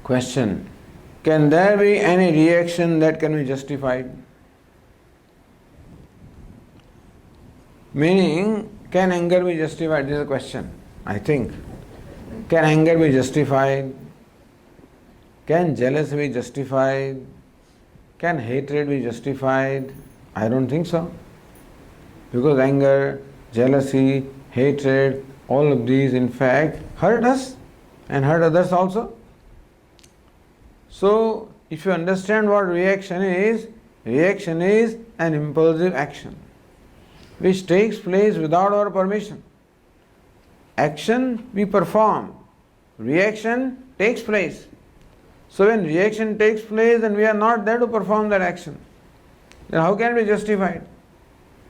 Question: can there be any reaction that can be justified? Meaning, can anger be justified? This is a question, I think. Can anger be justified? Can jealousy be justified? Can hatred be justified? I don't think so. Because anger, jealousy, hatred, all of these in fact hurt us and hurt others also. So, if you understand what reaction is an impulsive action which takes place without our permission. Action we perform, reaction takes place. So when reaction takes place and we are not there to perform that action, then how can it be justified?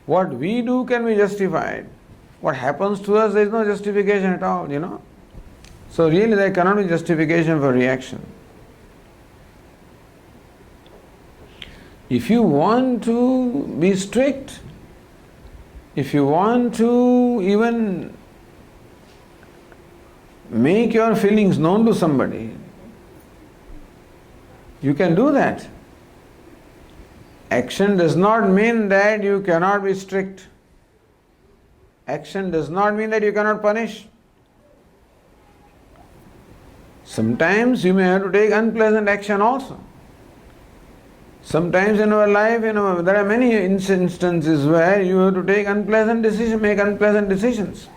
What we do can be justified. What happens to us, there is no justification at all, So really there cannot be justification for reaction. If you want to be strict, if you want to even make your feelings known to somebody, you can do that. Action does not mean that you cannot be strict. Action does not mean that you cannot punish. Sometimes you may have to take unpleasant action also. Sometimes in our life, there are many instances where you have to take unpleasant decisions, make unpleasant decisions.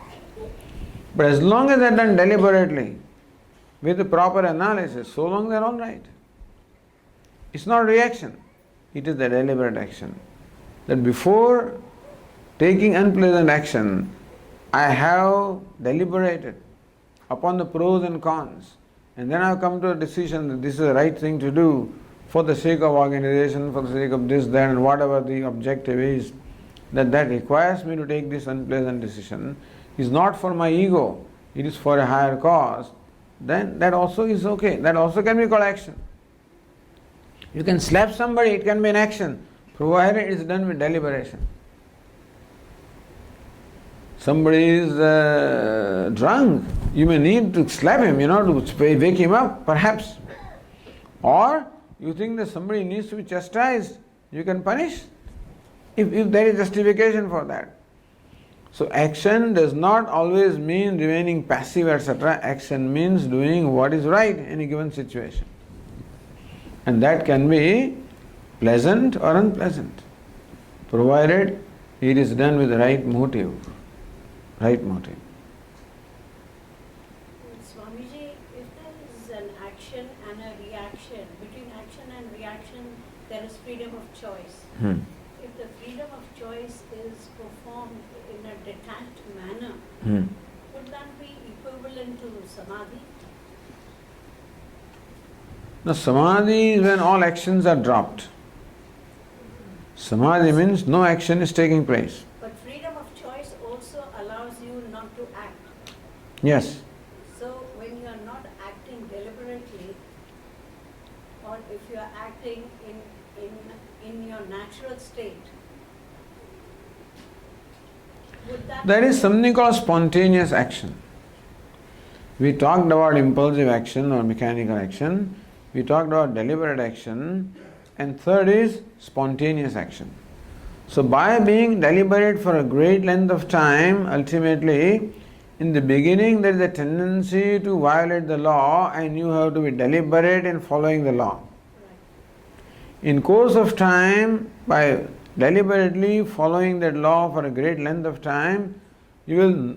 But as long as they are done deliberately, with the proper analysis, so long they are all right. It's not reaction, it is the deliberate action. That before taking unpleasant action, I have deliberated upon the pros and cons, and then I have come to a decision that this is the right thing to do for the sake of organization, for the sake of this, that, and whatever the objective is, that requires me to take this unpleasant decision, is not for my ego, it is for a higher cause, then that also is okay. That also can be called action. You can slap somebody, it can be an action, provided it is done with deliberation. Somebody is drunk, you may need to slap him, to wake him up, perhaps. Or you think that somebody needs to be chastised, you can punish, if there is justification for that. So action does not always mean remaining passive, etc. Action means doing what is right in a given situation. And that can be pleasant or unpleasant, provided it is done with the right motive. Right motive. Swamiji, if there is an action and a reaction, between action and reaction there is freedom of choice. If the freedom of choice is performed in a detached manner, would that be equivalent to samadhi? Now samadhi is when all actions are dropped. Samadhi means no action is taking place. But freedom of choice also allows you not to act. Yes. So when you are not acting deliberately, or if you are acting in your natural state, would that... There is something called spontaneous action. We talked about impulsive action or mechanical action. We talked about deliberate action. And third is spontaneous action. So by being deliberate for a great length of time, ultimately, in the beginning there is a tendency to violate the law and you have to be deliberate in following the law. In course of time, by deliberately following that law for a great length of time, you will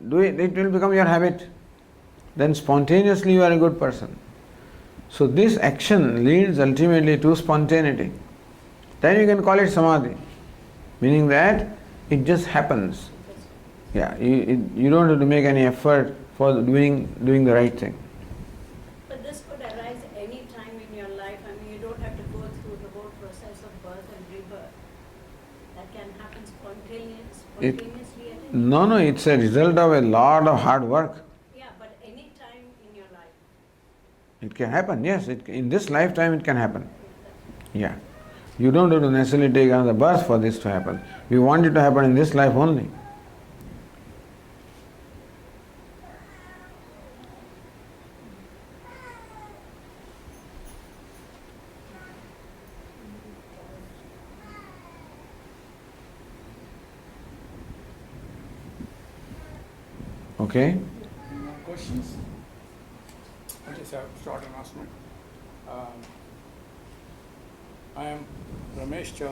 do it, it will become your habit. Then spontaneously you are a good person. So this action leads ultimately to spontaneity. Then you can call it samadhi, meaning that it just happens. Yeah, you don't have to make any effort for doing the right thing. But this could arise any time in your life. I mean, you don't have to go through the whole process of birth and rebirth. That can happen spontaneously at any time. No, it's a result of a lot of hard work. Yeah, but any time in your life. It can happen, yes. In this lifetime it can happen. Yeah. You don't have to necessarily take another birth for this to happen. We want it to happen in this life only. Okay? Any more questions? I just have short announcement. I am Ramesh Chaudhary.